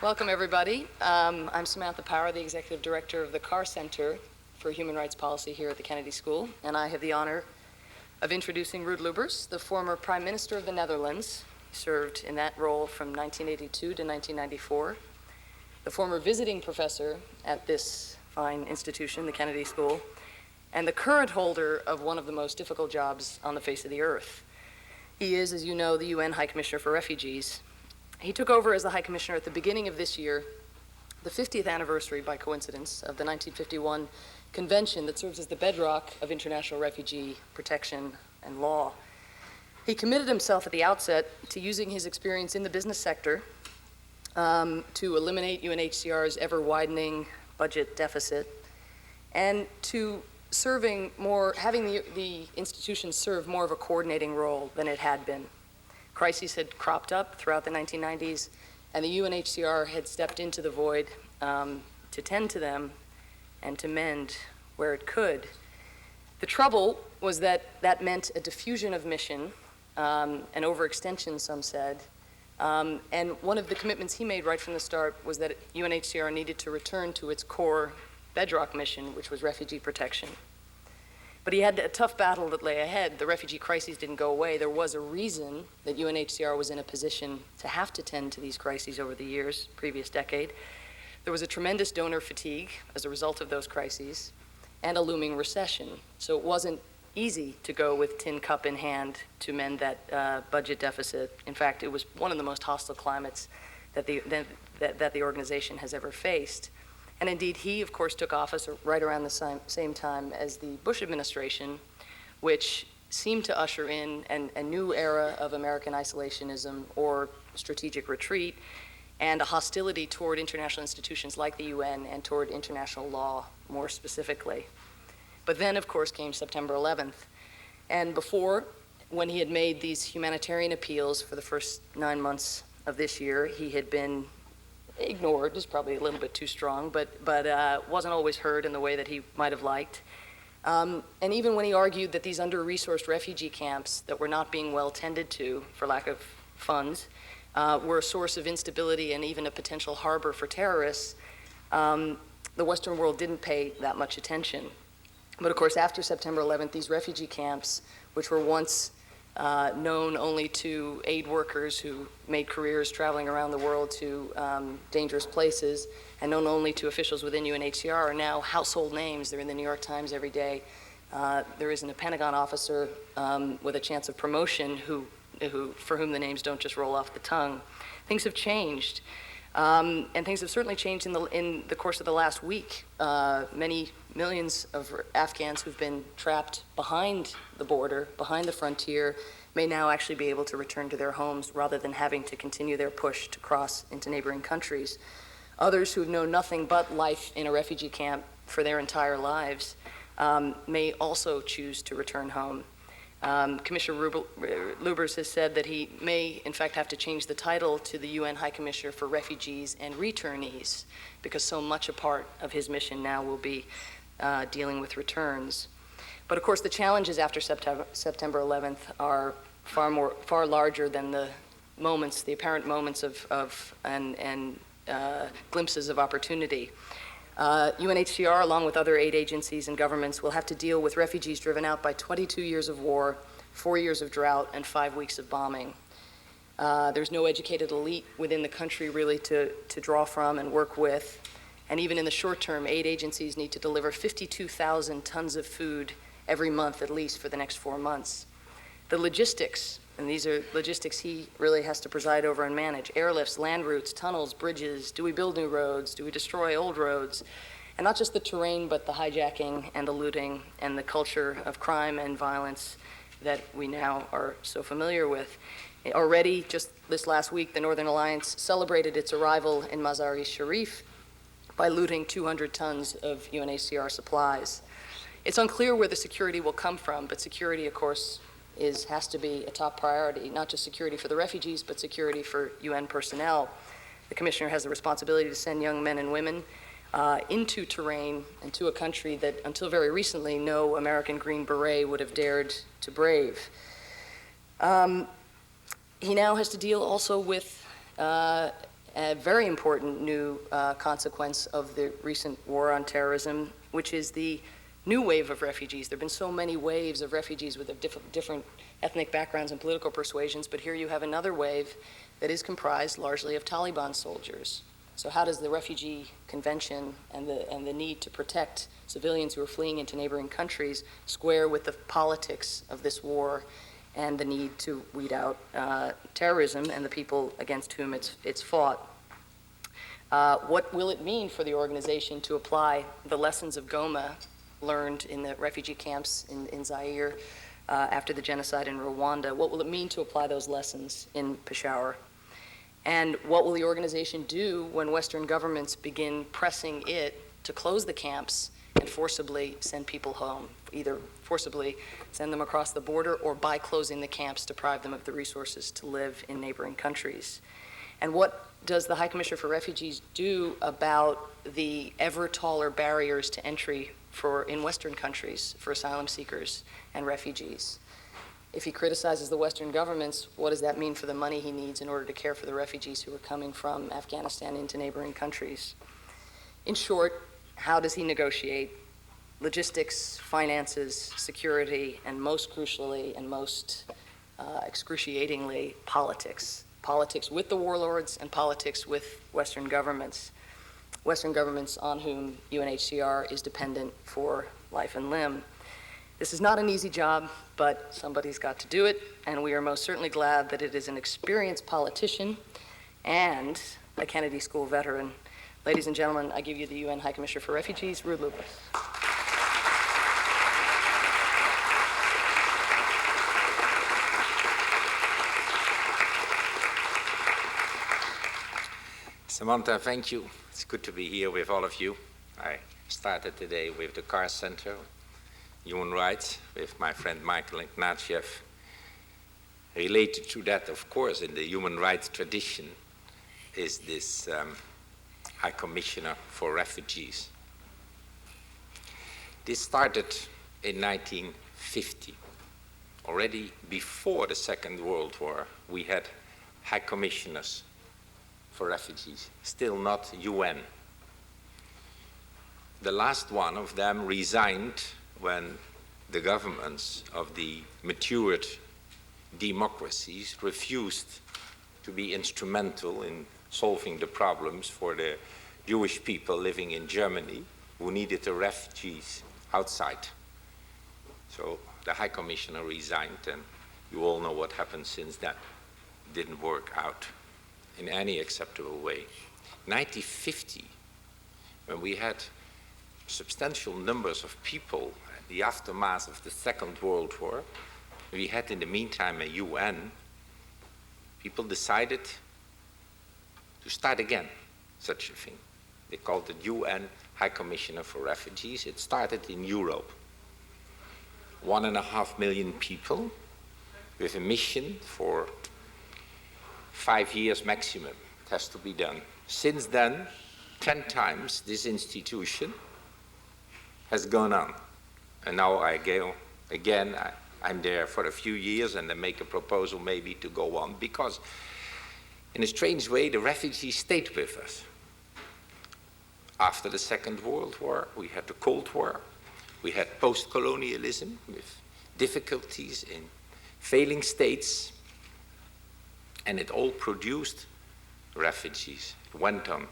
Welcome, everybody. I'm Samantha Power, the Executive Director of the Carr Center for Human Rights Policy here at the Kennedy School, and I have the honor of introducing Ruud Lubbers, the former Prime Minister of the Netherlands. He served in that role from 1982 to 1994, the former visiting professor at this fine institution, the Kennedy School, and the current holder of one of the most difficult jobs on the face of the earth. He is, as you know, the UN High Commissioner for Refugees. He took over as the High Commissioner at the beginning of this year, the 50th anniversary, by coincidence, of the 1951 convention that serves as the bedrock of international refugee protection and law. He committed himself at the outset to using his experience in the business sector to eliminate UNHCR's ever-widening budget deficit and to having the institution serve more of a coordinating role than it had been. Crises had cropped up throughout the 1990s, and the UNHCR had stepped into the void to tend to them and to mend where it could. The trouble was that meant a diffusion of mission, an overextension, some said, and one of the commitments he made right from the start was that UNHCR needed to return to its core bedrock mission, which was refugee protection. But he had a tough battle that lay ahead. The refugee crises didn't go away. There was a reason that UNHCR was in a position to have to tend to these crises over the years, previous decade. There was a tremendous donor fatigue as a result of those crises and a looming recession. So it wasn't easy to go with tin cup in hand to mend that budget deficit. In fact, it was one of the most hostile climates that the organization has ever faced. And indeed, he, of course, took office right around the same time as the Bush administration, which seemed to usher in a new era of American isolationism or strategic retreat and a hostility toward international institutions like the UN and toward international law more specifically. But then, of course, came September 11th. And before, when he had made these humanitarian appeals for the first 9 months of this year, he had been ignored is probably a little bit too strong, but wasn't always heard in the way that he might have liked. And even when he argued that these under-resourced refugee camps that were not being well tended to for lack of funds were a source of instability and even a potential harbor for terrorists, the Western world didn't pay that much attention. But of course, after September 11th, these refugee camps, which were once known only to aid workers who made careers traveling around the world to dangerous places, and known only to officials within UNHCR, are now household names. They're in the New York Times every day. There isn't a Pentagon officer with a chance of promotion for whom the names don't just roll off the tongue. Things have changed, and things have certainly changed in the course of the last week. Many millions of Afghans who've been trapped behind the border, behind the frontier, may now actually be able to return to their homes rather than having to continue their push to cross into neighboring countries. Others who've known nothing but life in a refugee camp for their entire lives may also choose to return home. Commissioner Lubbers has said that he may, in fact, have to change the title to the UN High Commissioner for Refugees and Returnees, because so much a part of his mission now will be dealing with returns. But of course, the challenges after September 11th are far larger than the apparent moments of glimpses of opportunity. UNHCR, along with other aid agencies and governments, will have to deal with refugees driven out by 22 years of war, 4 years of drought, and 5 weeks of bombing. There's no educated elite within the country really to draw from and work with. And even in the short term, aid agencies need to deliver 52,000 tons of food every month, at least for the next 4 months. The logistics, and these are logistics he really has to preside over and manage: airlifts, land routes, tunnels, bridges. Do we build new roads? Do we destroy old roads? And not just the terrain, but the hijacking and the looting and the culture of crime and violence that we now are so familiar with. Already, just this last week, the Northern Alliance celebrated its arrival in Mazar-e-Sharif by looting 200 tons of UNHCR supplies. It's unclear where the security will come from, but security, of course, has to be a top priority, not just security for the refugees, but security for UN personnel. The Commissioner has the responsibility to send young men and women into terrain and to a country that, until very recently, no American Green Beret would have dared to brave. He now has to deal also with a very important new consequence of the recent war on terrorism, which is the new wave of refugees. There have been so many waves of refugees with different ethnic backgrounds and political persuasions, but here you have another wave that is comprised largely of Taliban soldiers. So how does the Refugee Convention and the need to protect civilians who are fleeing into neighboring countries square with the politics of this war and the need to weed out terrorism and the people against whom it's fought? What will it mean for the organization to apply the lessons of Goma learned in the refugee camps in Zaire after the genocide in Rwanda? What will it mean to apply those lessons in Peshawar? And what will the organization do when Western governments begin pressing it to close the camps and forcibly send people home, either forcibly send them across the border or by closing the camps, deprive them of the resources to live in neighboring countries? And what does the High Commissioner for Refugees do about the ever taller barriers to entry in Western countries for asylum seekers and refugees? If he criticizes the Western governments, what does that mean for the money he needs in order to care for the refugees who are coming from Afghanistan into neighboring countries? In short, how does he negotiate logistics, finances, security, and most crucially and most excruciatingly, politics? Politics with the warlords and politics with Western governments on whom UNHCR is dependent for life and limb. This is not an easy job, but somebody's got to do it, and we are most certainly glad that it is an experienced politician and a Kennedy School veteran. Ladies and gentlemen, I give you the UN High Commissioner for Refugees, Ruud Lubbers. Samantha, thank you. It's good to be here with all of you. I started today with the Car Center, Human Rights, with my friend Michael Ignatieff. Related to that, of course, in the human rights tradition is this High Commissioner for Refugees. This started in 1950. Already before the Second World War, we had High Commissioners for Refugees, still not UN. The last one of them resigned when the governments of the matured democracies refused to be instrumental in solving the problems for the Jewish people living in Germany who needed the refugees outside. So the High Commissioner resigned, and you all know what happened since then. It didn't work out in any acceptable way. 1950, when we had substantial numbers of people at the aftermath of the Second World War, we had in the meantime a UN, people decided to start again such a thing. They called it UN High Commissioner for Refugees. It started in Europe. 1.5 million people with a mission for 5 years maximum. It has to be done. Since then, 10 times this institution has gone on. And now I go again, I'm there for a few years and I make a proposal maybe to go on, because in a strange way, the refugees stayed with us. After the Second World War, we had the Cold War, we had post-colonialism with difficulties in failing states, and it all produced refugees. It went on.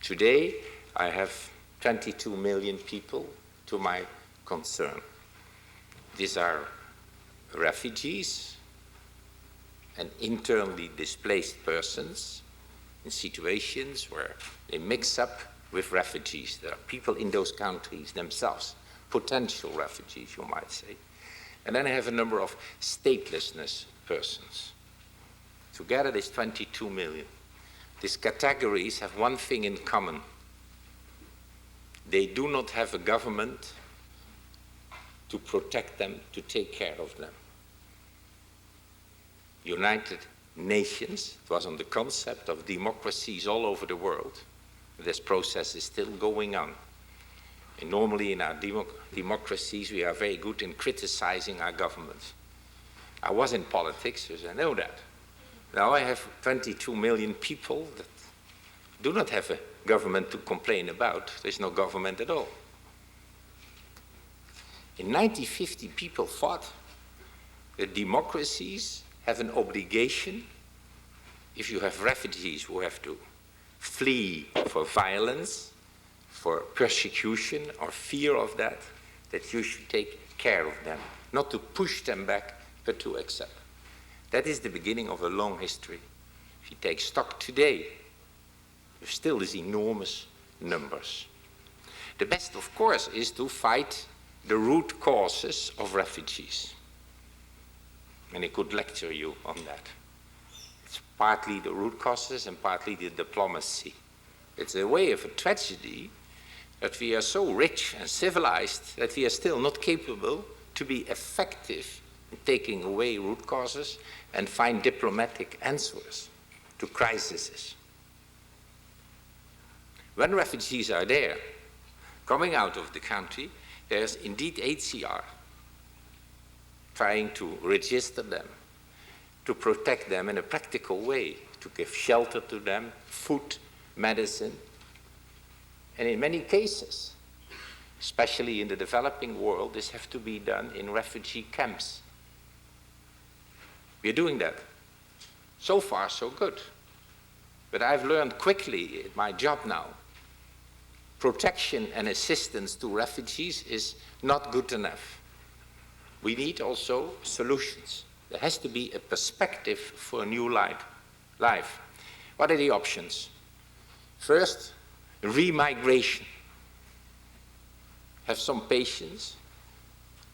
Today, I have 22 million people to my concern. These are refugees and internally displaced persons in situations where they mix up with refugees. There are people in those countries themselves, potential refugees, you might say. And then I have a number of statelessness persons. Together, there's 22 million. These categories have one thing in common. They do not have a government to protect them, to take care of them. United Nations, it was on the concept of democracies all over the world. This process is still going on. And normally in our democracies, we are very good in criticizing our governments. I was in politics, so I know that. Now I have 22 million people that do not have a government to complain about. There's no government at all. In 1950, people thought that democracies have an obligation, if you have refugees who have to flee for violence, for persecution or fear of that you should take care of them, not to push them back, but to accept. That is the beginning of a long history. If you take stock today, there still is enormous numbers. The best, of course, is to fight the root causes of refugees. And I could lecture you on that. It's partly the root causes and partly the diplomacy. It's a way of a tragedy that we are so rich and civilized that we are still not capable to be effective in taking away root causes and find diplomatic answers to crises. When refugees are there, coming out of the country, there's indeed HCR trying to register them, to protect them in a practical way, to give shelter to them, food, medicine. And in many cases, especially in the developing world, this has to be done in refugee camps. We're doing that. So far, so good. But I've learned quickly in my job now, protection and assistance to refugees is not good enough. We need also solutions. There has to be a perspective for a new life. What are the options? First, remigration. Have some patience.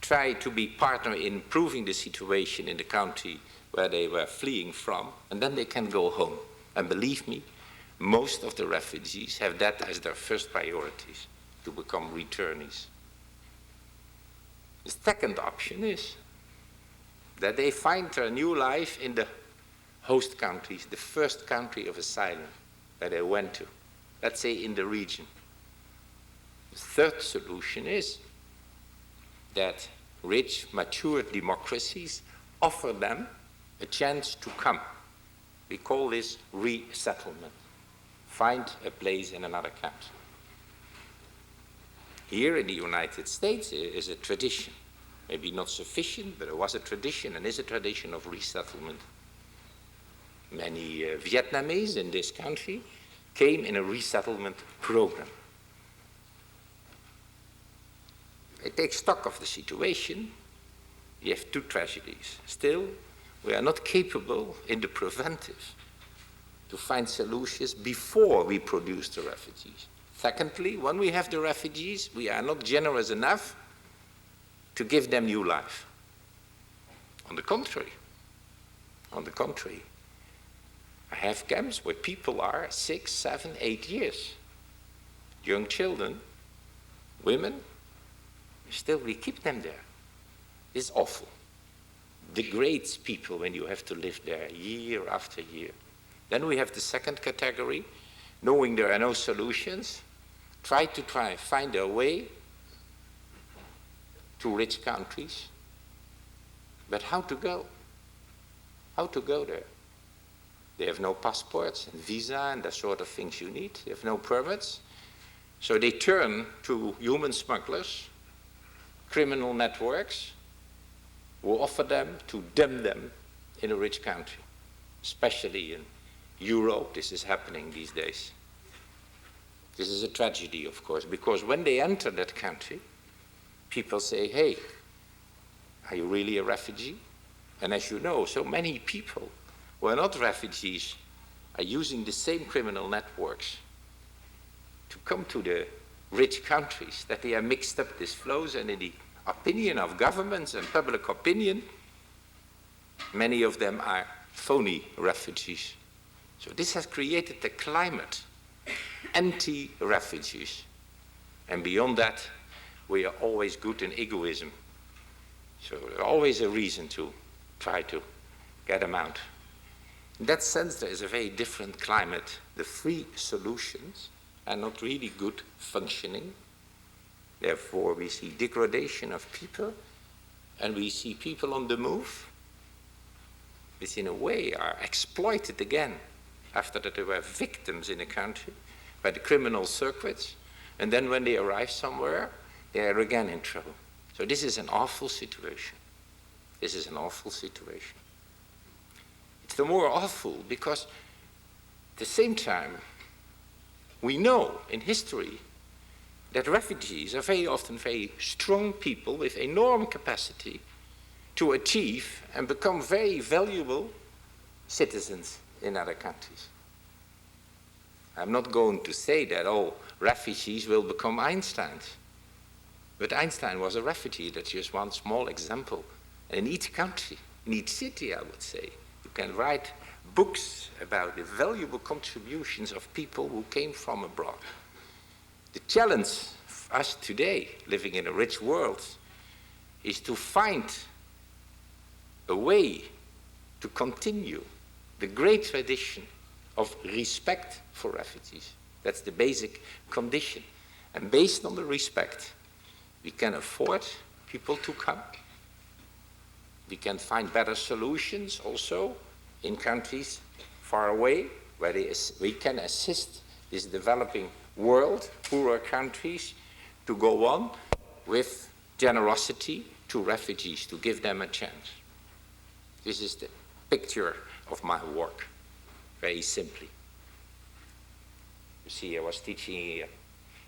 Try to be partner in improving the situation in the country where they were fleeing from, and then they can go home. And believe me, most of the refugees have that as their first priorities, to become returnees. The second option is that they find their new life in the host countries, the first country of asylum that they went to, let's say in the region. The third solution is that rich, mature democracies offer them a chance to come. We call this resettlement. Find a place in another country. Here in the United States is a tradition, maybe not sufficient, but there was a tradition and is a tradition of resettlement. Many Vietnamese in this country came in a resettlement program. They take stock of the situation. We have two tragedies. Still, we are not capable in the preventive to find solutions before we produce the refugees. Secondly, when we have the refugees, we are not generous enough to give them new life. On the contrary, I have camps where people are 6, 7, 8 years. Young children, women, still we keep them there. It's awful. Degrades people when you have to live there year after year. Then we have the second category, knowing there are no solutions, try to find a way to rich countries. But how to go? How to go there? They have no passports and visa and that sort of things you need. They have no permits. So they turn to human smugglers, criminal networks, who offer them to dump them in a rich country. Especially in Europe, this is happening these days. This is a tragedy, of course, because when they enter that country, people say, hey, are you really a refugee? And as you know, so many people who are not refugees are using the same criminal networks to come to the rich countries, that they are mixed up these flows, and in the opinion of governments and public opinion, many of them are phony refugees. So this has created a climate, anti-refugees. And beyond that, we are always good in egoism. So there's always a reason to try to get them out. In that sense, there is a very different climate. The free solutions are not really good functioning. Therefore, we see degradation of people, and we see people on the move, which in a way are exploited again after that they were victims in a country by the criminal circuits, and then when they arrive somewhere, they are again in trouble. So this is an awful situation. This is an awful situation. It's the more awful because at the same time, we know in history that refugees are very often very strong people with enormous capacity to achieve and become very valuable citizens in other countries. I'm not going to say that all refugees will become Einsteins. But Einstein was a refugee. That's just one small example. And in each country, in each city, I would say, you can write books about the valuable contributions of people who came from abroad. The challenge for us today, living in a rich world, is to find a way to continue the great tradition of respect for refugees. That's the basic condition. And based on the respect, we can afford people to come. We can find better solutions also in countries far away where we can assist this developing world, poorer countries, to go on with generosity to refugees, to give them a chance. This is the picture of my work, very simply. You see, I was teaching here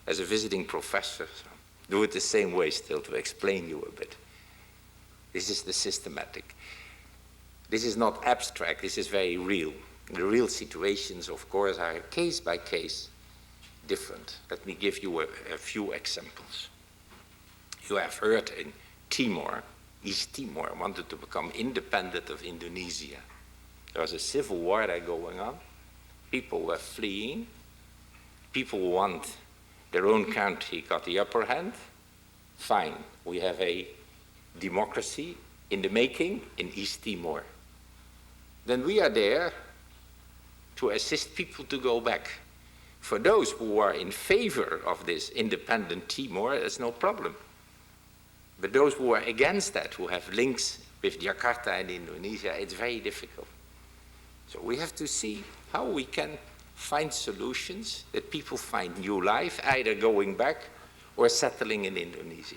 as a visiting professor, so do it the same way still to explain you a bit. This is the systematic. This is not abstract, this is very real. The real situations, of course, are case by case different. Let me give you a few examples. You have heard in Timor, East Timor wanted to become independent of Indonesia. There was a civil war there going on. People were fleeing. People who want their own country got the upper hand. Fine, we have a democracy in the making in East Timor. Then we are there to assist people to go back. For those who are in favor of this independent Timor, there's no problem. But those who are against that, who have links with Jakarta and Indonesia, it's very difficult. So we have to see how we can find solutions that people find new life, either going back or settling in Indonesia.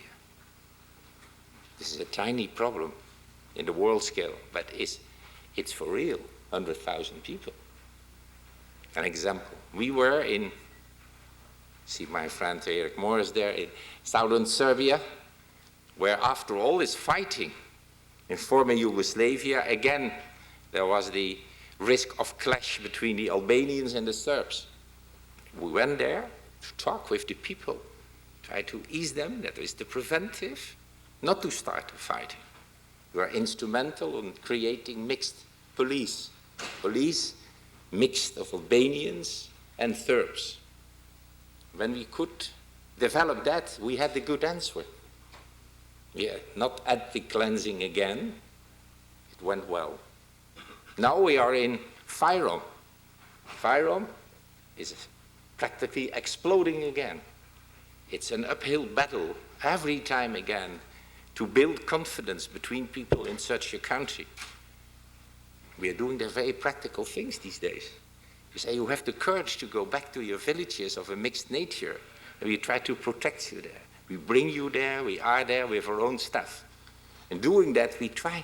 This is a tiny problem in the world scale, but it's for real, 100,000 people. An example, we were in, see my friend Eric Morris there, in southern Serbia, where after all this fighting in former Yugoslavia, again, there was the risk of clash between the Albanians and the Serbs. We went there to talk with the people, try to ease them, that is the preventive, not to start a fighting. We are instrumental in creating mixed police mixed of Albanians and Serbs. When we could develop that, we had the good answer. Yeah, not ethnic cleansing again, it went well. Now we are in Fyrom. Fyrom is practically exploding again. It's an uphill battle every time again to build confidence between people in such a country. We are doing the very practical things these days. You say you have the courage to go back to your villages of a mixed nature, and we try to protect you there. We bring you there, we are there with our own stuff. In doing that, we try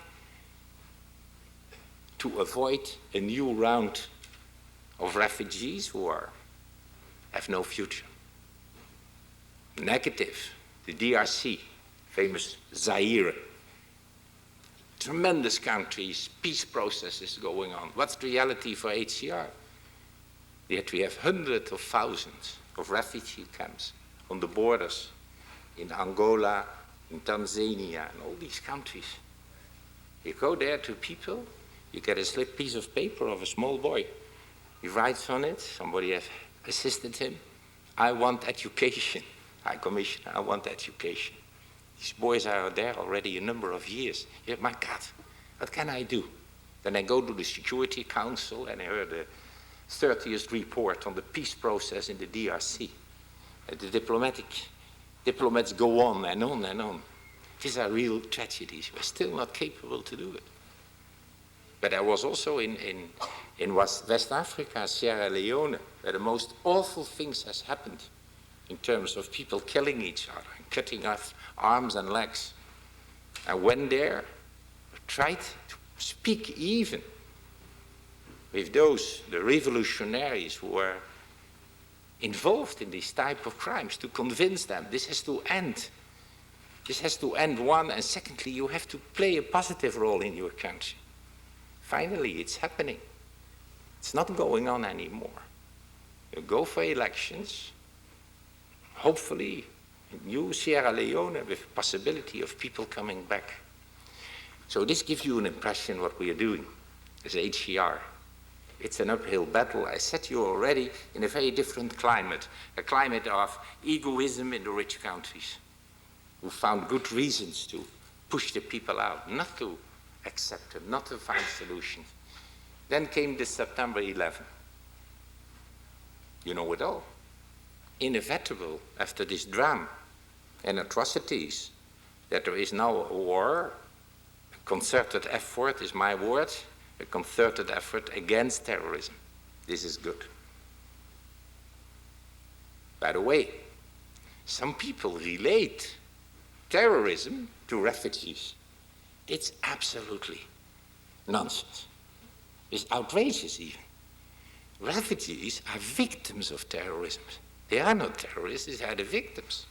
to avoid a new round of refugees who have no future. Negative, the DRC, famous Zaire. Tremendous countries, peace processes going on. What's the reality for HCR? Yet we have hundreds of thousands of refugee camps on the borders in Angola, in Tanzania, and all these countries. You go there to people, you get a slip piece of paper of a small boy. He writes on it, somebody has assisted him, I want education. High Commissioner, I want education. These boys are there already a number of years. Yeah, my God, what can I do? Then I go to the Security Council and I heard the 30th report on the peace process in the DRC. The diplomats go on and on and on. These are real tragedies. We're still not capable to do it. But I was also in West Africa, Sierra Leone, where the most awful things has happened in terms of people killing each other and cutting off arms and legs. I went there, tried to speak even with those, the revolutionaries who were involved in this type of crimes, to convince them this has to end. This has to end, one, and secondly, you have to play a positive role in your country. Finally, it's happening. It's not going on anymore. You go for elections, hopefully new Sierra Leone with the possibility of people coming back. So this gives you an impression what we are doing as HCR. It's an uphill battle. I said to you already, in a very different climate, a climate of egoism in the rich countries, who found good reasons to push the people out, not to accept them, not to find solutions. Then came the September 11. You know it all. Inevitable after this drama and atrocities, that there is now a war, a concerted effort is my word, a concerted effort against terrorism. This is good. By the way, some people relate terrorism to refugees. It's absolutely nonsense. It's outrageous even. Refugees are victims of terrorism. They are not terrorists, they are the victims.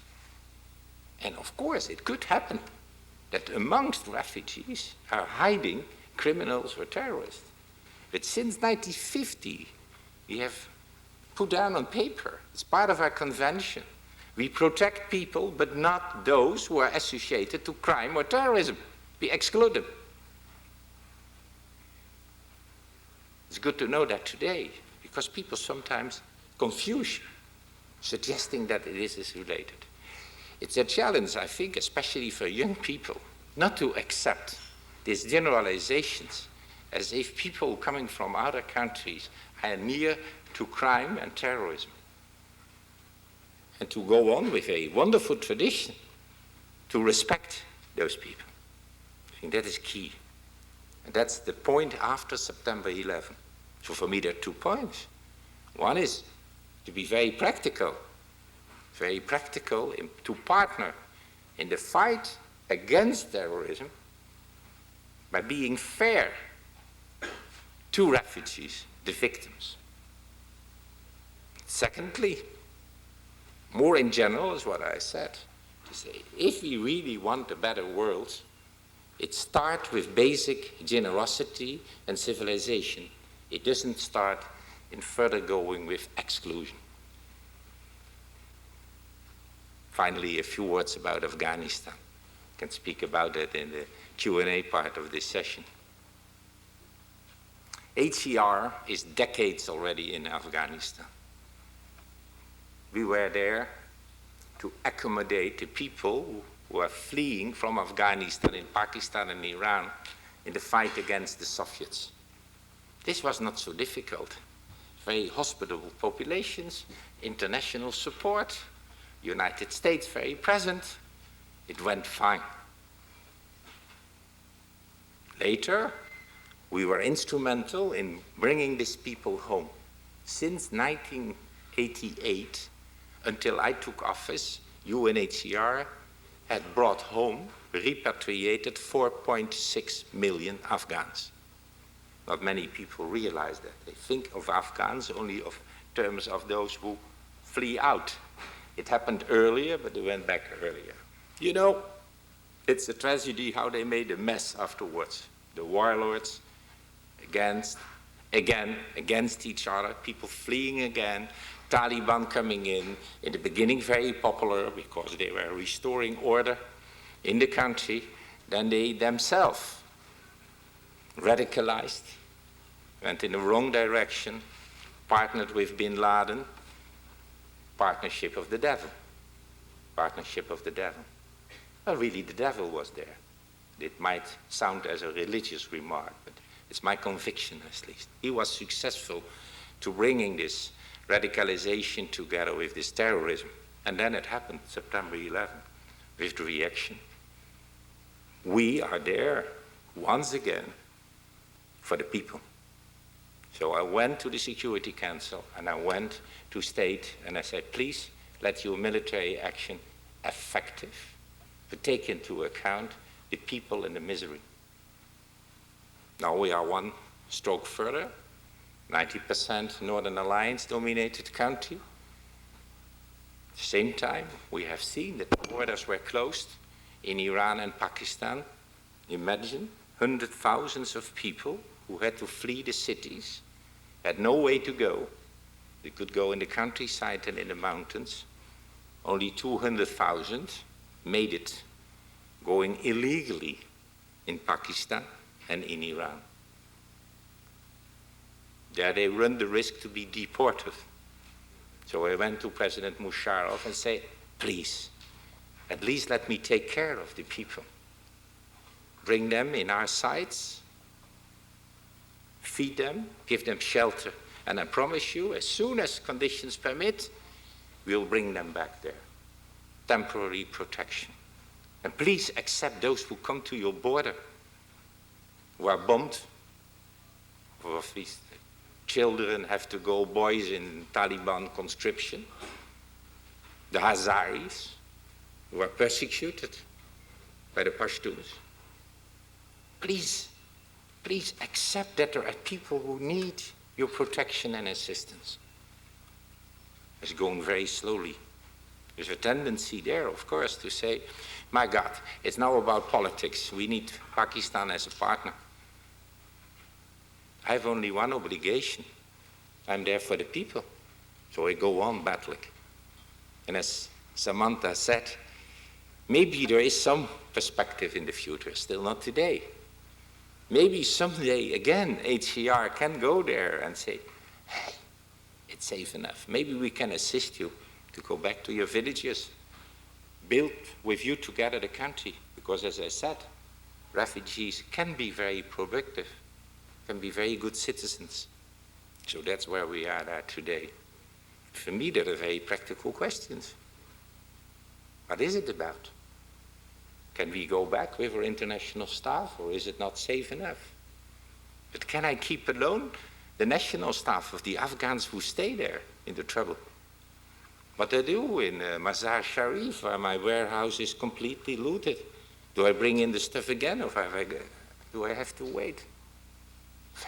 And of course, it could happen that amongst refugees are hiding criminals or terrorists. But since 1950, we have put down on paper, it's part of our convention, we protect people, but not those who are associated to crime or terrorism. We exclude them. It's good to know that today, because people sometimes confuse, suggesting that it is related. It's a challenge, I think, especially for young people, not to accept these generalizations as if people coming from other countries are near to crime and terrorism. And to go on with a wonderful tradition to respect those people. I think that is key. And that's the point after September 11. So for me there are 2 points. One is to be very practical to partner in the fight against terrorism by being fair to refugees, the victims. Secondly, more in general is what I said, to say if we really want a better world, it starts with basic generosity and civilization. It doesn't start in further going with exclusion. Finally, a few words about Afghanistan. I can speak about it in the Q&A part of this session. HCR is decades already in Afghanistan. We were there to accommodate the people who are fleeing from Afghanistan in Pakistan and Iran in the fight against the Soviets. This was not so difficult. Very hospitable populations, international support, United States very present. It went fine. Later, we were instrumental in bringing these people home. Since 1988, until I took office, UNHCR had brought home, repatriated 4.6 million Afghans. Not many people realize that. They think of Afghans only in terms of those who flee out. It happened earlier, but they went back earlier. You know, it's a tragedy how they made a mess afterwards. The warlords against each other, people fleeing again, Taliban coming in the beginning very popular because they were restoring order in the country. Then they themselves radicalized, went in the wrong direction, partnered with bin Laden, partnership of the devil. Well, really, the devil was there. It might sound as a religious remark, but it's my conviction at least. He was successful to bringing this radicalization together with this terrorism. And then it happened, September 11, with the reaction. We are there, once again, for the people. So I went to the Security Council and I went to state and I said, please let your military action effective, but take into account the people in the misery. Now we are one stroke further, 90% Northern Alliance dominated country. At the same time, we have seen that the borders were closed in Iran and Pakistan. Imagine hundreds of thousands of people who had to flee the cities, had no way to go. They could go in the countryside and in the mountains. Only 200,000 made it, going illegally in Pakistan and in Iran. There they run the risk to be deported. So I went to President Musharraf and said, please, at least let me take care of the people. Bring them in our sites, feed them, give them shelter. And I promise you, as soon as conditions permit, we'll bring them back there. Temporary protection. And please accept those who come to your border, who are bombed, or at least children have to go, boys in Taliban conscription, the Hazaris, who are persecuted by the Pashtuns. Please, please accept that there are people who need your protection and assistance. It's going very slowly. There's a tendency there, of course, to say, my God, it's now about politics. We need Pakistan as a partner. I have only one obligation. I'm there for the people. So I go on battling. And as Samantha said, maybe there is some perspective in the future, still not today. Maybe someday, again, HCR can go there and say, hey, it's safe enough. Maybe we can assist you to go back to your villages, build with you together the country. Because as I said, refugees can be very productive, can be very good citizens. So that's where we are at today. For me, there are very practical questions. What is it about? Can we go back with our international staff, or is it not safe enough? But can I keep alone the national staff of the Afghans who stay there in the trouble? What I do in Mazar Sharif, where my warehouse is completely looted. Do I bring in the stuff again, or do I have to wait?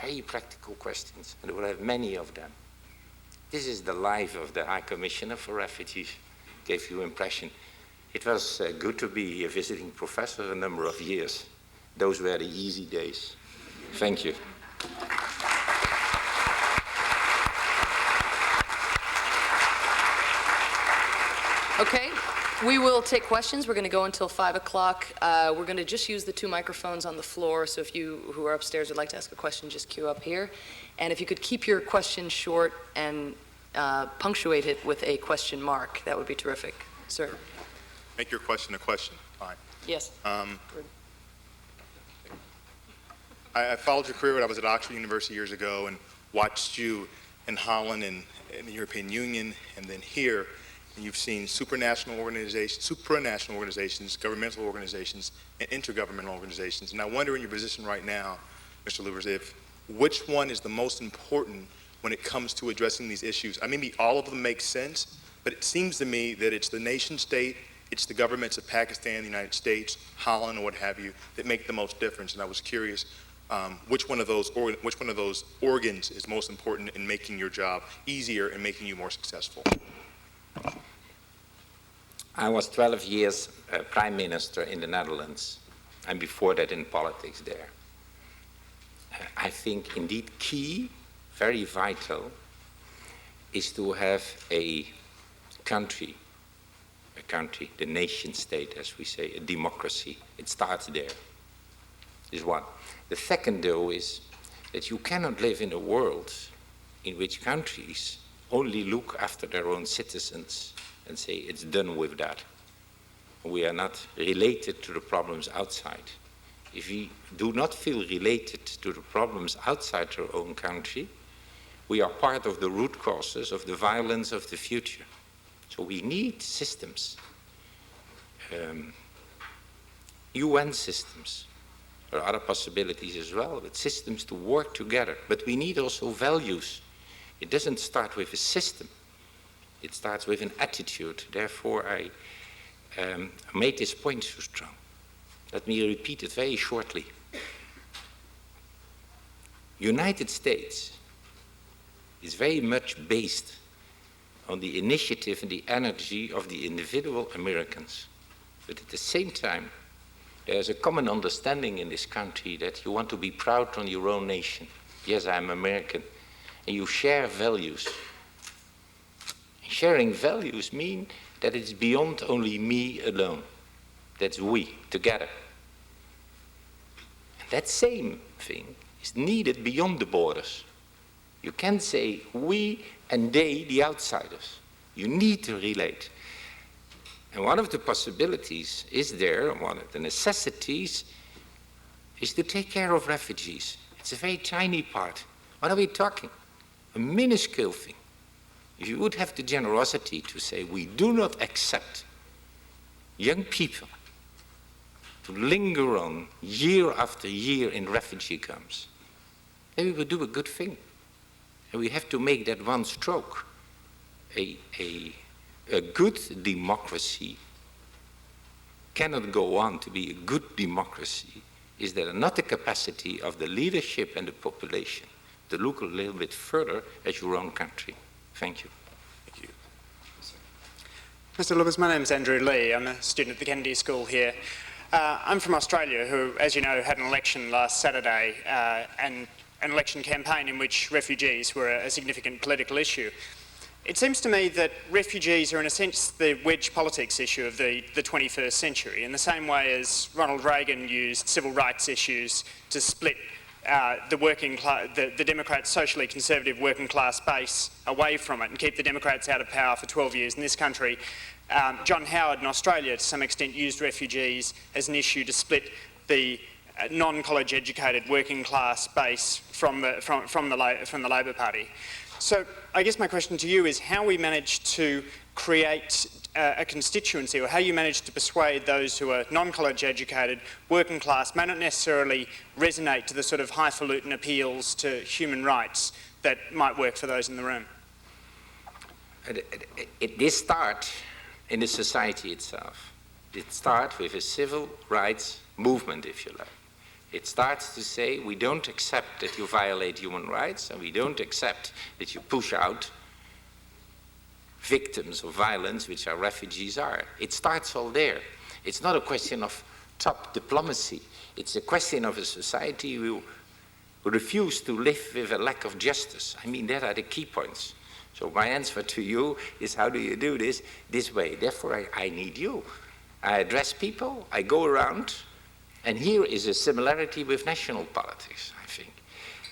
Very practical questions, and we'll have many of them. This is the life of the High Commissioner for Refugees. Gave you impression. It was good to be a visiting professor a number of years. Those were the easy days. Thank you. Okay, we will take questions. We're going to go until 5 o'clock. We're going to just use the 2 microphones on the floor, so if you who are upstairs would like to ask a question, just queue up here. And if you could keep your question short and punctuate it with a question mark, that would be terrific. Sir. Make your question a question. Fine. Yes. I followed your career when I was at Oxford University years ago and watched you in Holland and in the European Union and then here. And you've seen supranational organizations, governmental organizations, and intergovernmental organizations. And I wonder in your position right now, Mr. Lubbers, which one is the most important when it comes to addressing these issues? Maybe all of them make sense, but it seems to me that it's the nation state, it's the governments of Pakistan, the United States, Holland, or what have you, that make the most difference. And I was curious which one of those organs is most important in making your job easier and making you more successful. I was 12 years Prime Minister in the Netherlands, and before that in politics there. I think indeed key, very vital, is to have a country, the nation state, as we say, a democracy. It starts there, is one. The second, though, is that you cannot live in a world in which countries only look after their own citizens and say it's done with that. We are not related to the problems outside. If we do not feel related to the problems outside our own country, we are part of the root causes of the violence of the future. So we need systems, UN systems, There are other possibilities as well, but systems to work together. But we need also values. It doesn't start with a system. It starts with an attitude. Therefore, I made this point so strong. Let me repeat it very shortly. United States is very much based on the initiative and the energy of the individual Americans. But at the same time, there's a common understanding in this country that you want to be proud on your own nation. Yes, I'm American. And you share values. Sharing values means that it's beyond only me alone. That's we, together. And that same thing is needed beyond the borders. You can't say we and they, the outsiders. You need to relate. And one of the possibilities is there, one of the necessities, is to take care of refugees. It's a very tiny part. What are we talking? A minuscule thing. If you would have the generosity to say, we do not accept young people to linger on year after year in refugee camps, then we would do a good thing. And we have to make that one stroke. A good democracy cannot go on to be a good democracy is there not the capacity of the leadership and the population to look a little bit further at your own country. Thank you. Thank you. Mr. Lubbers, my name is Andrew Lee. I'm a student at the Kennedy School here. I'm from Australia, who, as you know, had an election last Saturday, and an election campaign in which refugees were a significant political issue. It seems to me that refugees are, in a sense, the wedge politics issue of the 21st century, in the same way as Ronald Reagan used civil rights issues to split the Democrats' socially conservative working class base away from it and keep the Democrats out of power for 12 years in this country. John Howard in Australia, to some extent, used refugees as an issue to split the non-college educated working class base from the Labor Party. So I guess my question to you is how we manage to create a constituency, or how you manage to persuade those who are non-college educated, working class, may not necessarily resonate to the sort of highfalutin appeals to human rights that might work for those in the room. This starts in the society itself. It starts with a civil rights movement, if you like. It starts to say, we don't accept that you violate human rights, and we don't accept that you push out victims of violence, which our refugees are. It starts all there. It's not a question of top diplomacy. It's a question of a society who refuse to live with a lack of justice. I mean, that are the key points. So my answer to you is, how do you do this? This way. Therefore, I need you. I address people, I go around, and here is a similarity with national politics, I think.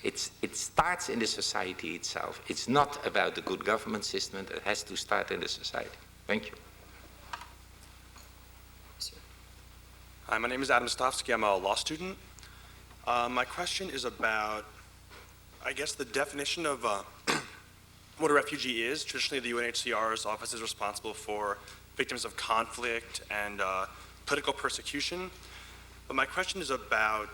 It starts in the society itself. It's not about the good government system. It has to start in the society. Thank you. Hi, my name is Adam Stofsky. I'm a law student. My question is about, I guess, the definition of what a refugee is. Traditionally, the UNHCR's office is responsible for victims of conflict and political persecution. But my question is about,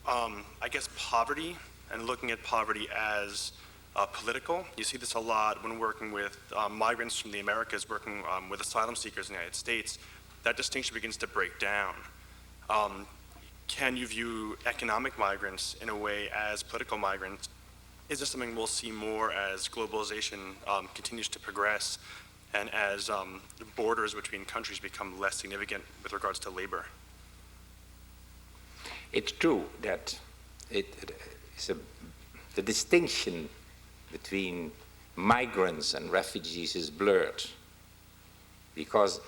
I guess, poverty, and looking at poverty as political. You see this a lot when working with migrants from the Americas, working with asylum seekers in the United States. That distinction begins to break down. Can you view economic migrants in a way as political migrants? Is this something we'll see more as globalization continues to progress and as borders between countries become less significant with regards to labor? It's true that the distinction between migrants and refugees is blurred, because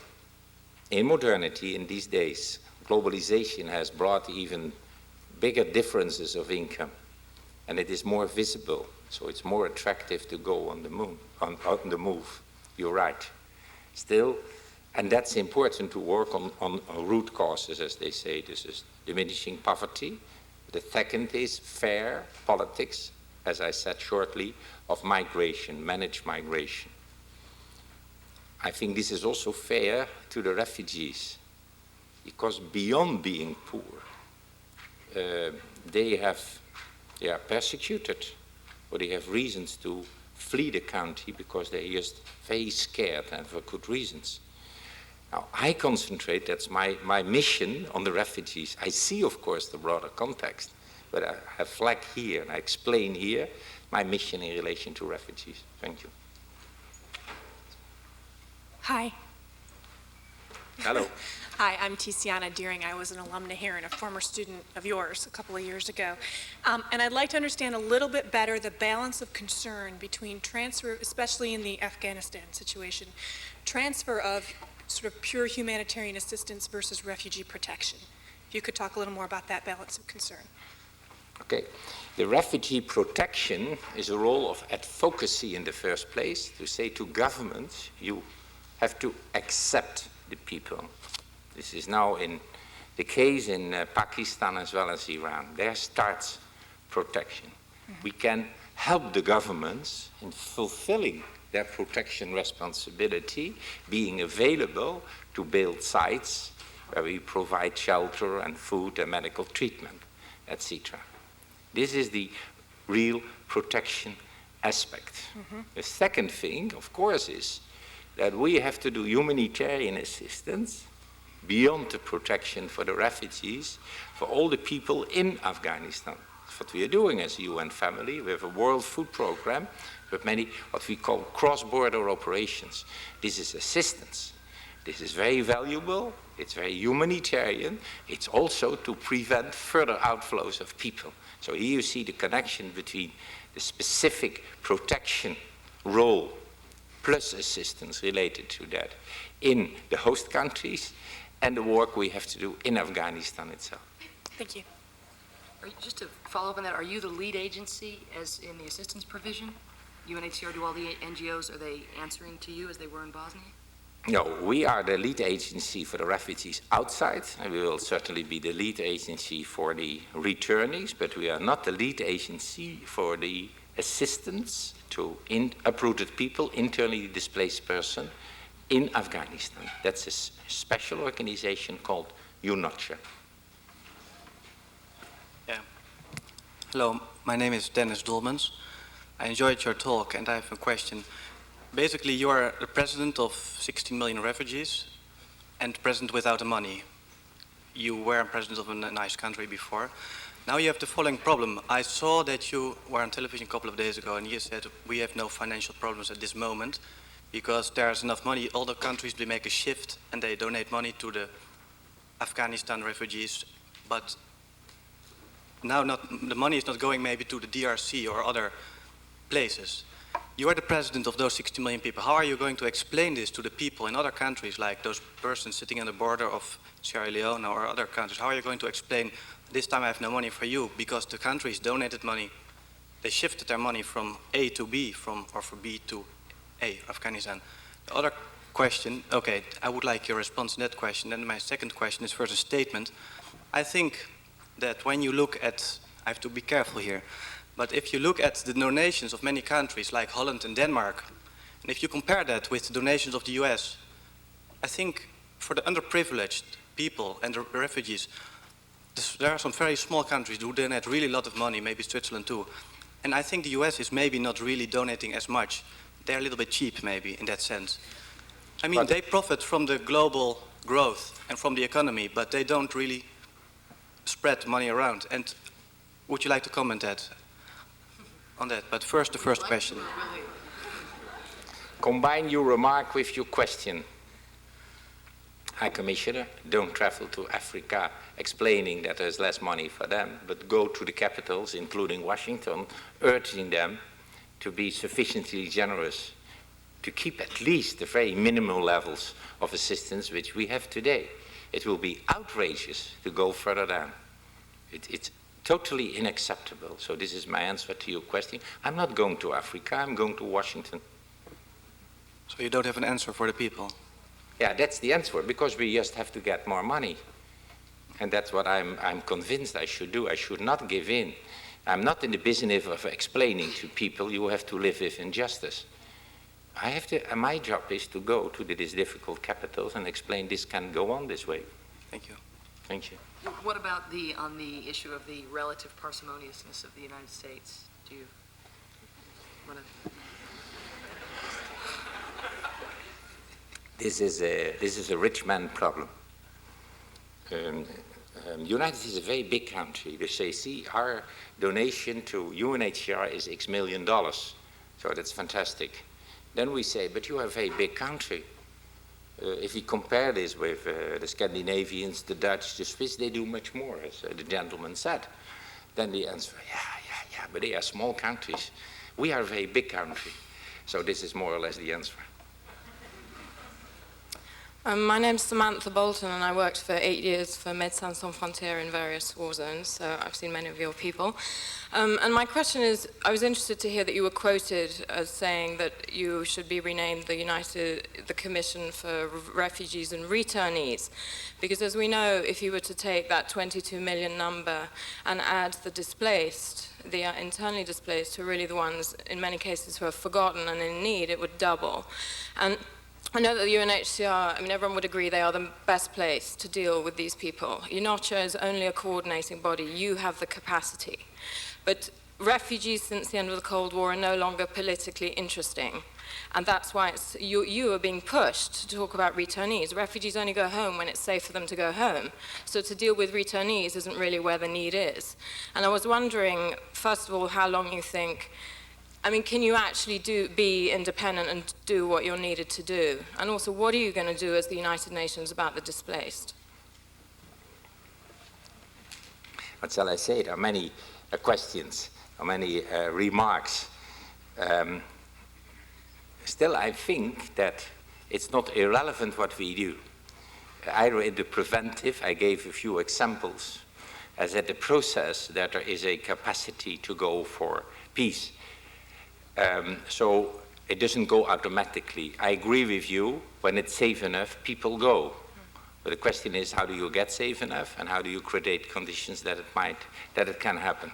in modernity, in these days, globalization has brought even bigger differences of income, and it is more visible, so it's more attractive to go on the the move. You're right. Still, and that's important to work on root causes, as they say. This is diminishing poverty. The second is fair politics, as I said shortly, of migration, managed migration. I think this is also fair to the refugees, because beyond being poor, they are persecuted, or they have reasons to flee the country because they're just very scared and for good reasons. Now, I concentrate, that's my mission on the refugees. I see, of course, the broader context, but I have flagged here and I explain here my mission in relation to refugees. Thank you. Hi. Hello. Hi, I'm Tiziana Deering. I was an alumna here and a former student of yours a couple of years ago. And I'd like to understand a little bit better the balance of concern between transfer, especially in the Afghanistan situation, transfer of sort of pure humanitarian assistance versus refugee protection. If you could talk a little more about that balance of concern. Okay. The refugee protection is a role of advocacy in the first place, to say to governments, you have to accept the people. This is now in the case in Pakistan as well as Iran. There starts protection. We can help the governments in fulfilling their protection responsibility, being available to build sites where we provide shelter and food and medical treatment, etc. This is the real protection aspect. The second thing, of course, is that we have to do humanitarian assistance beyond the protection for the refugees, for all the people in Afghanistan. That's what we are doing as a UN family. We have a World Food Program with many what we call cross-border operations. This is assistance. This is very valuable. It's very humanitarian. It's also to prevent further outflows of people. So here you see the connection between the specific protection role plus assistance related to that in the host countries and the work we have to do in Afghanistan itself. Thank you. Just to follow up on that, are you the lead agency as in the assistance provision? UNHCR, do all the NGOs, are they answering to you as they were in Bosnia? No, we are the lead agency for the refugees outside, and we will certainly be the lead agency for the returnees, but we are not the lead agency for the assistance to uprooted people, internally displaced person in Afghanistan. That's a special organization called UNOCHA. Yeah. Hello, my name is Dennis Dolmans. I enjoyed your talk and I have a question. Basically, you are the president of 16 million refugees and president without the money. You were president of a nice country before. Now you have the following problem. I saw that you were on television a couple of days ago and you said we have no financial problems at this moment because there's enough money. All the countries, they make a shift and they donate money to the Afghanistan refugees, but now the money is not going maybe to the DRC or other places. You are the president of those 60 million people. How are you going to explain this to the people in other countries, like those persons sitting on the border of Sierra Leone or other countries? How are you going to explain, this time I have no money for you, because the countries donated money, they shifted their money from A to B, or from B to A, Afghanistan. The other question, okay, I would like your response to that question. And my second question is first a statement. I think that when you look at, I have to be careful here, but if you look at the donations of many countries like Holland and Denmark, and if you compare that with the donations of the US, I think for the underprivileged people and the refugees, there are some very small countries who donate really a lot of money, maybe Switzerland too. And I think the US is maybe not really donating as much. They're a little bit cheap maybe in that sense. I mean, they profit from the global growth and from the economy, but they don't really spread money around. And would you like to comment on that? But first, the first question. Combine your remark with your question. High Commissioner, don't travel to Africa explaining that there's less money for them, but go to the capitals, including Washington, urging them to be sufficiently generous to keep at least the very minimal levels of assistance which we have today. It will be outrageous to go further down. It's totally unacceptable. So this is my answer to your question. I'm not going to Africa, I'm going to Washington. So you don't have an answer for the people? Yeah, that's the answer, because we just have to get more money. And that's what I'm convinced I should do. I should not give in. I'm not in the business of explaining to people you have to live with injustice. My job is to go to these difficult capitals and explain this can go on this way. Thank you. Thank you. What about on the issue of the relative parsimoniousness of the United States? Do you want to? This is a rich man problem. United States is a very big country. They say, see, our donation to UNHCR is X million dollars. So that's fantastic. Then we say, but you are a very big country. If we compare this with the Scandinavians, the Dutch, the Swiss, they do much more, as the gentleman said. Then the answer, yeah, but they are small countries. We are a very big country. So this is more or less the answer. My name's Samantha Bolton, and I worked for 8 years for Médecins Sans Frontières in various war zones, so I've seen many of your people. And my question is, I was interested to hear that you were quoted as saying that you should be renamed the Commission for Refugees and Returnees, because as we know, if you were to take that 22 million number and add the displaced, the internally displaced, who are really the ones, in many cases, who are forgotten and in need, it would double. And I know that the UNHCR, I mean, everyone would agree they are the best place to deal with these people. UNOCHA is only a coordinating body. You have the capacity. But refugees since the end of the Cold War are no longer politically interesting. And that's why you are being pushed to talk about returnees. Refugees only go home when it's safe for them to go home. So to deal with returnees isn't really where the need is. And I was wondering, first of all, how long you think, I mean, can you actually be independent and do what you're needed to do? And also, what are you going to do as the United Nations about the displaced? What shall I say? There are many questions, many remarks. Still, I think that it's not irrelevant what we do. Either in the preventive, I gave a few examples, as at the process that there is a capacity to go for peace. So it doesn't go automatically. I agree with you, when it's safe enough, people go. But the question is, how do you get safe enough, and how do you create conditions that it can happen?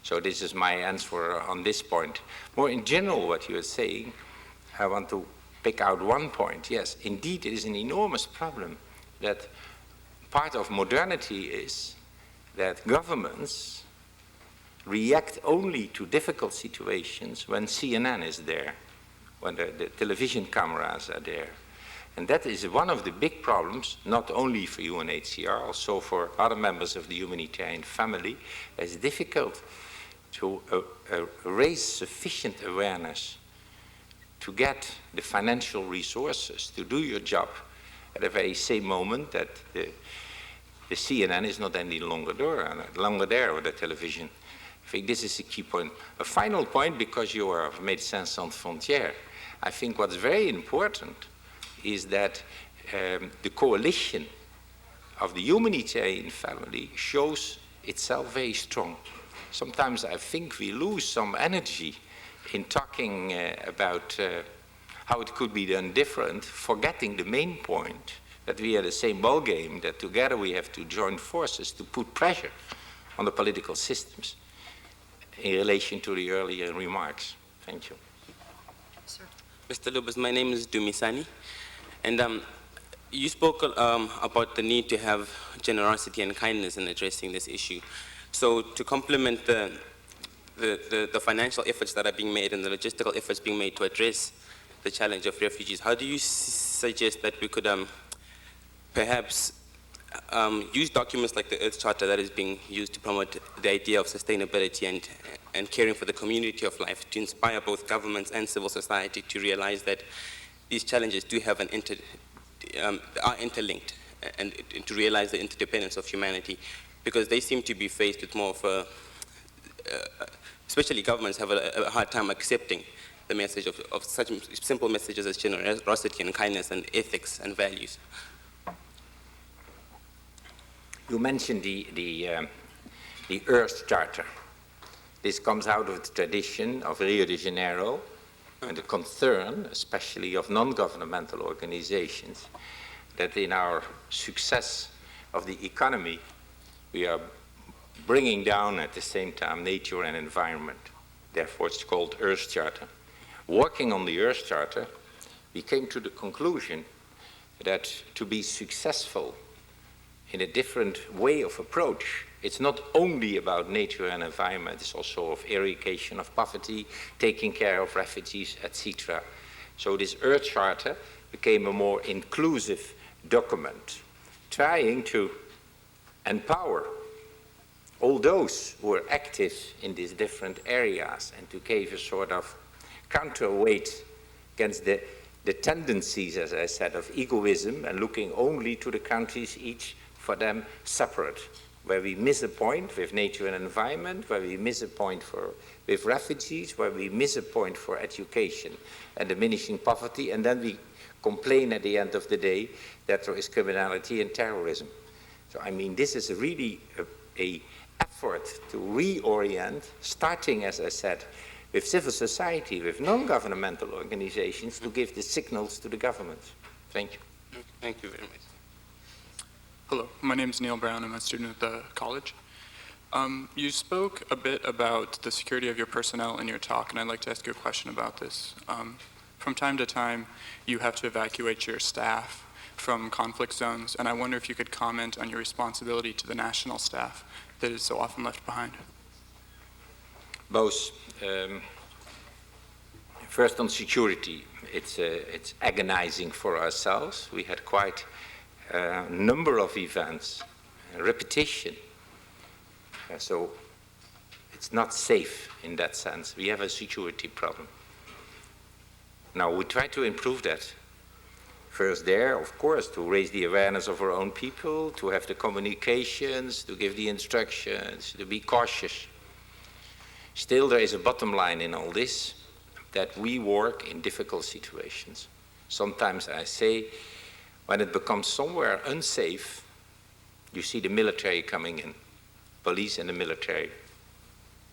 So this is my answer on this point. More in general, what you are saying, I want to pick out one point. Yes, indeed, it is an enormous problem that part of modernity is that governments react only to difficult situations when CNN is there, when the television cameras are there. And that is one of the big problems, not only for UNHCR, also for other members of the humanitarian family. It's difficult to raise sufficient awareness to get the financial resources to do your job at the very same moment that the CNN is not any longer there, or the television. I think this is a key point. A final point, because you are Médecins Sans Frontières, I think what's very important is that the coalition of the humanitarian family shows itself very strong. Sometimes I think we lose some energy in talking about how it could be done different, forgetting the main point, that we are the same ballgame, that together we have to join forces to put pressure on the political systems in relation to the earlier remarks. Thank you. Sir. Mr. Lubas, my name is Dumisani, and you spoke about the need to have generosity and kindness in addressing this issue. So to complement the financial efforts that are being made and the logistical efforts being made to address the challenge of refugees, how do you suggest that we could perhaps use documents like the Earth Charter that is being used to promote the idea of sustainability and caring for the community of life, to inspire both governments and civil society to realize that these challenges do have are interlinked, and to realize the interdependence of humanity, because they seem to be faced with more of especially governments have a hard time accepting the message of such simple messages as generosity and kindness and ethics and values. You mentioned the Earth Charter. This comes out of the tradition of Rio de Janeiro and the concern, especially of non-governmental organizations, that in our success of the economy, we are bringing down at the same time nature and environment. Therefore, it's called Earth Charter. Working on the Earth Charter, we came to the conclusion that to be successful in a different way of approach. It's not only about nature and environment, it's also of eradication of poverty, taking care of refugees, etc. So this Earth Charter became a more inclusive document, trying to empower all those who are active in these different areas and to give a sort of counterweight against the tendencies, as I said, of egoism and looking only to the countries, each for them separate, where we miss a point with nature and environment, where we miss a point with refugees, where we miss a point for education and diminishing poverty, and then we complain at the end of the day that there is criminality and terrorism. So I mean, this is really a effort to reorient, starting, as I said, with civil society, with non-governmental organizations, to give the signals to the government. Thank you. Thank you very much. Hello, my name is Neil Brown. I'm a student at the college. You spoke a bit about the security of your personnel in your talk, and I'd like to ask you a question about this. From time to time, you have to evacuate your staff from conflict zones, and I wonder if you could comment on your responsibility to the national staff that is so often left behind. Both. First on security, it's agonizing for ourselves. We had quite a number of events, repetition. So it's not safe in that sense. We have a security problem. Now we try to improve that. First there, of course, to raise the awareness of our own people, to have the communications, to give the instructions, to be cautious. Still, there is a bottom line in all this, that we work in difficult situations. Sometimes I say, when it becomes somewhere unsafe, you see the military coming in, police and the military.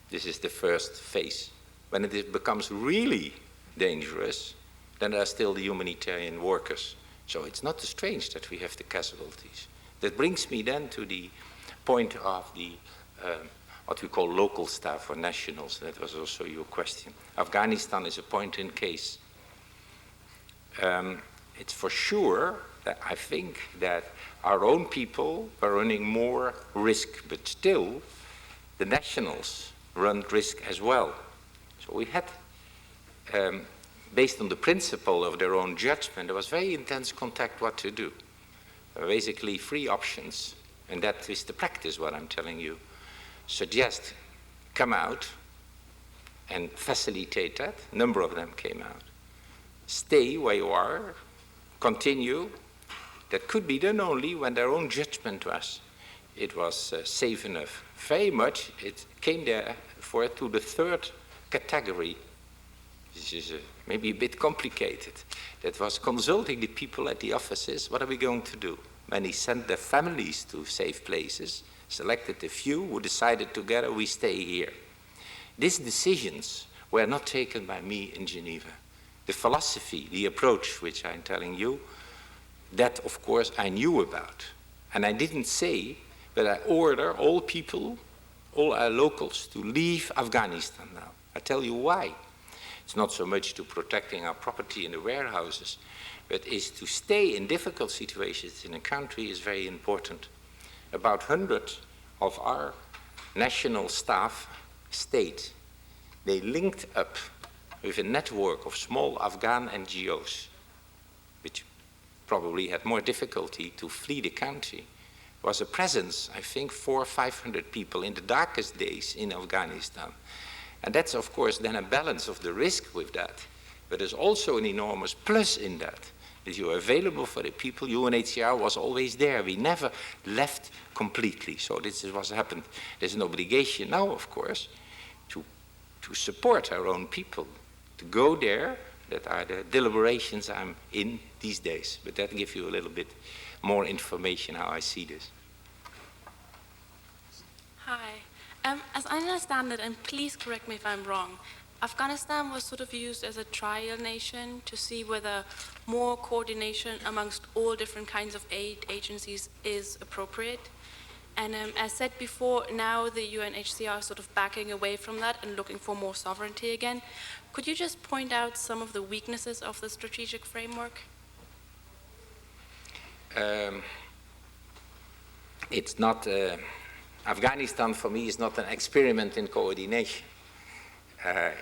This is the first phase. When it becomes really dangerous, then there are still the humanitarian workers. So it's not strange that we have the casualties. That brings me then to the point of the what we call local staff or nationals. That was also your question. Afghanistan is a point in case. It's for sure that I think that our own people are running more risk, but still the nationals run risk as well. So we had, based on the principle of their own judgment, there was very intense contact what to do. There were basically 3 options, and that is the practice, what I'm telling you. Suggest, come out and facilitate that. A number of them came out. Stay where you are, continue. That could be done only when their own judgment was. It was safe enough. Very much, it came there to the 3rd category. This is maybe a bit complicated. That was consulting the people at the offices. What are we going to do? Many sent their families to safe places, selected a few who decided together, we stay here. These decisions were not taken by me in Geneva. The philosophy, the approach which I'm telling you, that of course I knew about. And I didn't say, but I order all people, all our locals to leave Afghanistan now. I tell you why. It's not so much to protecting our property in the warehouses, but is to stay in difficult situations in a country is very important. About 100 of our national staff stayed. They linked up with a network of small Afghan NGOs, which probably had more difficulty to flee the country. There was a presence, I think, 400 or 500 people in the darkest days in Afghanistan. And that's, of course, then a balance of the risk with that. But there's also an enormous plus in that you are available for the people. UNHCR was always there. We never left completely. So this is what's happened. There's an obligation now, of course, to support our own people, to go there. That are the deliberations I'm in these days. But that gives you a little bit more information how I see this. Hi. As I understand it, and please correct me if I'm wrong, Afghanistan was sort of used as a trial nation to see whether more coordination amongst all different kinds of aid agencies is appropriate. And as said before, now the UNHCR is sort of backing away from that and looking for more sovereignty again. Could you just point out some of the weaknesses of the strategic framework? it's not, Afghanistan for me is not an experiment in coordination.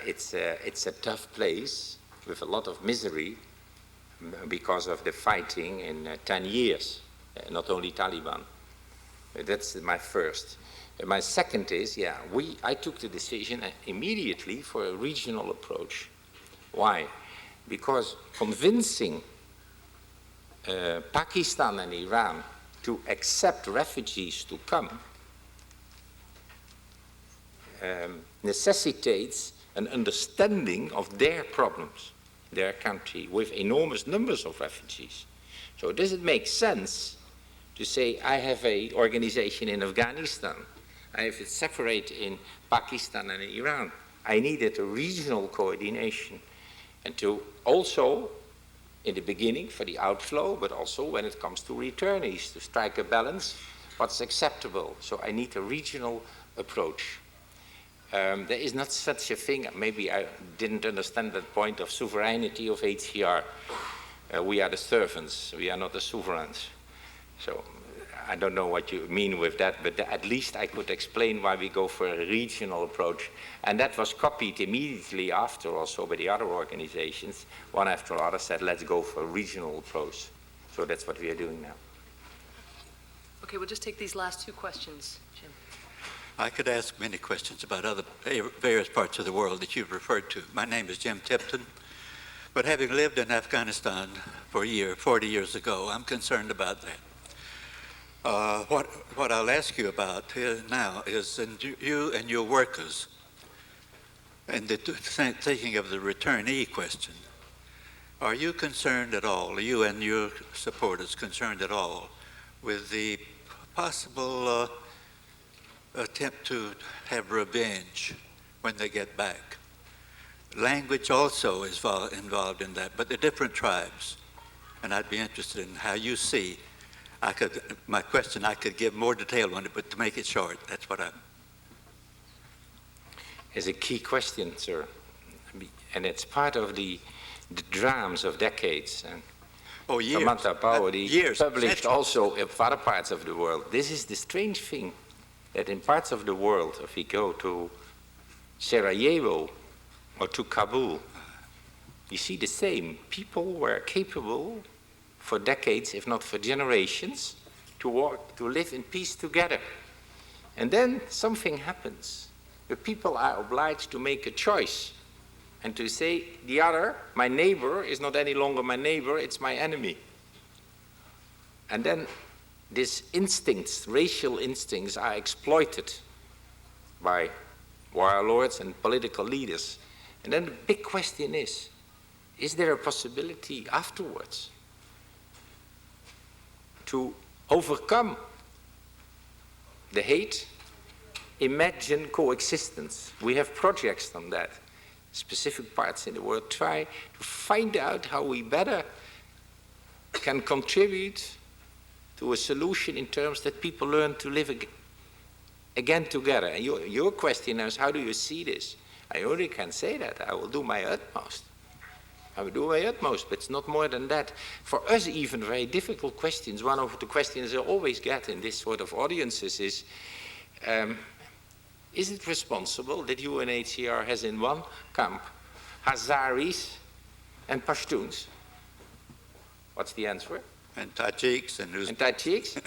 It's a tough place with a lot of misery because of the fighting in 10 years, not only Taliban. That's my first. My second is, I took the decision immediately for a regional approach. Why? Because convincing Pakistan and Iran to accept refugees to come necessitates an understanding of their problems, their country, with enormous numbers of refugees. So does it make sense to say, I have an organization in Afghanistan, I have it separate in Pakistan and Iran. I needed a regional coordination, and to also, in the beginning for the outflow, but also when it comes to returnees, to strike a balance, what's acceptable. So I need a regional approach. There is not such a thing, maybe I didn't understand that point of sovereignty of HCR. We are the servants, we are not the sovereigns. So I don't know what you mean with that, but at least I could explain why we go for a regional approach. And that was copied immediately after also by the other organizations. One after another said, let's go for a regional approach. So that's what we are doing now. Okay, we'll just take these last two questions, Jim. I could ask many questions about other various parts of the world that you've referred to. My name is Jim Tipton, but having lived in Afghanistan for a year, 40 years ago, I'm concerned about that. What I'll ask you about now is you and your workers, and thinking of the returnee question, are you concerned at all, are you and your supporters concerned at all with the possible attempt to have revenge when they get back? Language also is involved in that, but they're different tribes. And I'd be interested in how you see, my question, I could give more detail on it, but to make it short, that's what It's a key question, sir. And it's part of the dramas of decades. And years. Samantha Power Years, published centuries. also in other parts of the world. This is the strange thing, that in parts of the world, if we go to Sarajevo or to Kabul, you see the same. People were capable for decades, if not for generations, to live in peace together. And then something happens. The people are obliged to make a choice and to say, the other, my neighbor, is not any longer my neighbor, it's my enemy. And then these instincts, racial instincts, are exploited by warlords and political leaders. And then the big question is there a possibility afterwards to overcome the hate, imagine coexistence? We have projects on that. Specific parts in the world try to find out how we better can contribute to a solution in terms that people learn to live again together. And your question is, how do you see this? I only can say that I will do my utmost. I will do my utmost, but it's not more than that. For us, even very difficult questions. One of the questions I always get in this sort of audiences is it responsible that UNHCR has in one camp Hazaris and Pashtuns? What's the answer? And Tajiks and Tajiks.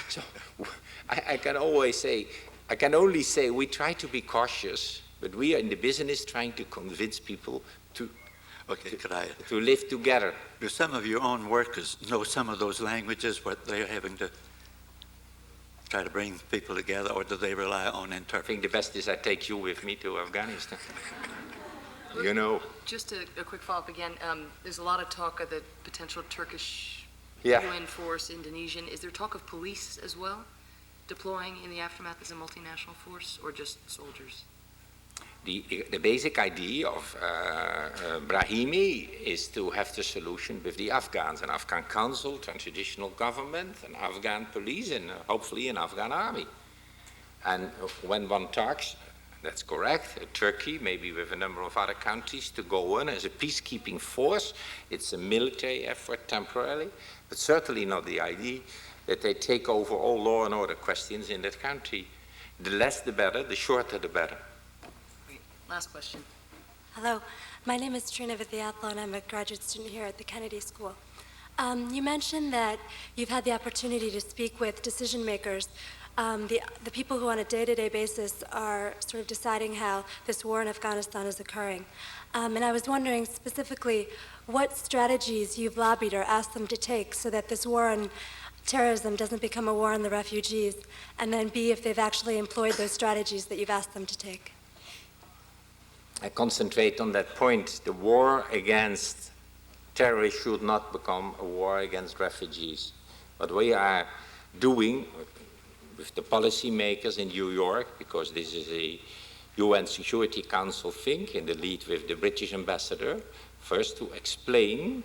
So I can only say we try to be cautious, but we are in the business trying to convince people to live together. Do some of your own workers know some of those languages, what they're having to try to bring people together, or do they rely on interpreters? I think the best is I take you with me to Afghanistan. You know. Just a quick follow-up again. There's a lot of talk of the potential Turkish Yeah. UN force, Indonesian. Is there talk of police as well deploying in the aftermath as a multinational force, or just soldiers? The basic idea of Brahimi is to have the solution with the Afghans, an Afghan council, transitional government, an Afghan police, and hopefully an Afghan army. And when one talks, that's correct, Turkey, maybe with a number of other countries, to go in as a peacekeeping force. It's a military effort temporarily, but certainly not the idea that they take over all law and order questions in that country. The less the better, the shorter the better. Last question. Hello, my name is Trina Vithiathlon. I'm a graduate student here at the Kennedy School. You mentioned that you've had the opportunity to speak with decision makers, the people who on a day-to-day basis are sort of deciding how this war in Afghanistan is occurring. And I was wondering specifically what strategies you've lobbied or asked them to take so that this war on terrorism doesn't become a war on the refugees, and then B, if they've actually employed those strategies that you've asked them to take. I concentrate on that point. The war against terrorists should not become a war against refugees. What we are doing with the policymakers in New York, because this is a UN Security Council thing in the lead with the British ambassador, first to explain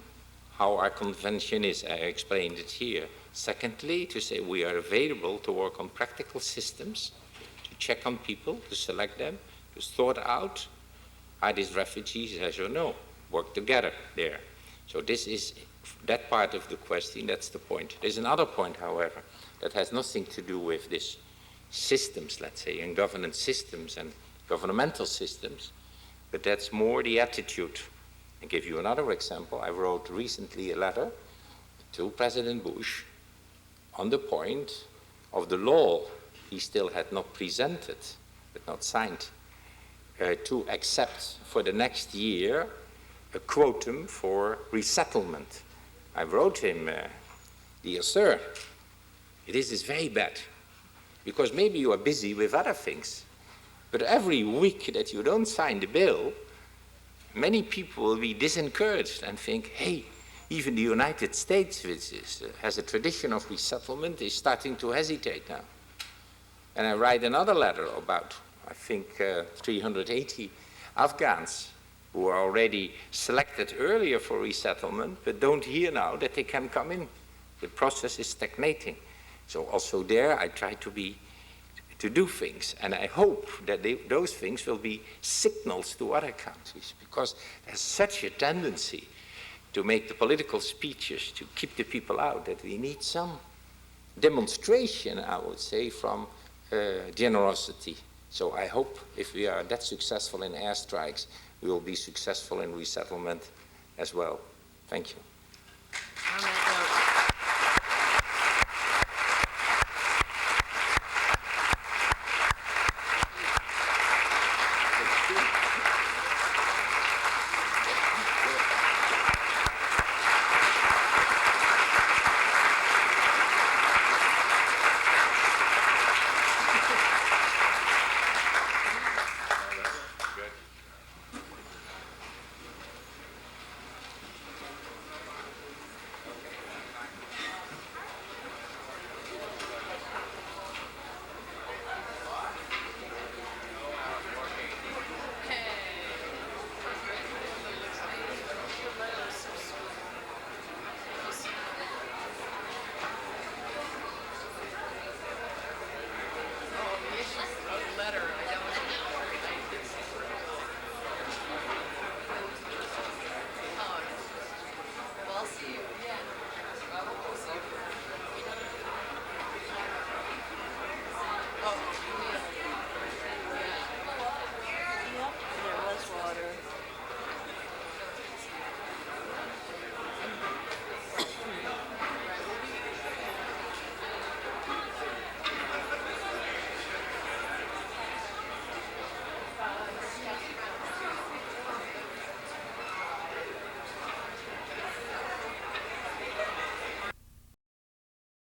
how our convention is. I explained it here. Secondly, to say we are available to work on practical systems, to check on people, to select them, to sort out are these refugees, yes or no, work together there. So this is that part of the question, that's the point. There's another point, however, that has nothing to do with these systems, let's say, and governance systems and governmental systems, but that's more the attitude. I'll give you another example. I wrote recently a letter to President Bush on the point of the law he still had not presented, but not signed, to accept for the next year a quotum for resettlement. I wrote him, dear sir, this is very bad, because maybe you are busy with other things, but every week that you don't sign the bill, many people will be disencouraged and think, hey, even the United States, which has a tradition of resettlement, is starting to hesitate now. And I write another letter about, I think, 380 Afghans who are already selected earlier for resettlement, but don't hear now that they can come in. The process is stagnating. So also there I try to do things, and I hope that those things will be signals to other countries, because there's such a tendency to make the political speeches to keep the people out that we need some demonstration, I would say, from generosity. So I hope if we are that successful in airstrikes, we will be successful in resettlement as well. Thank you.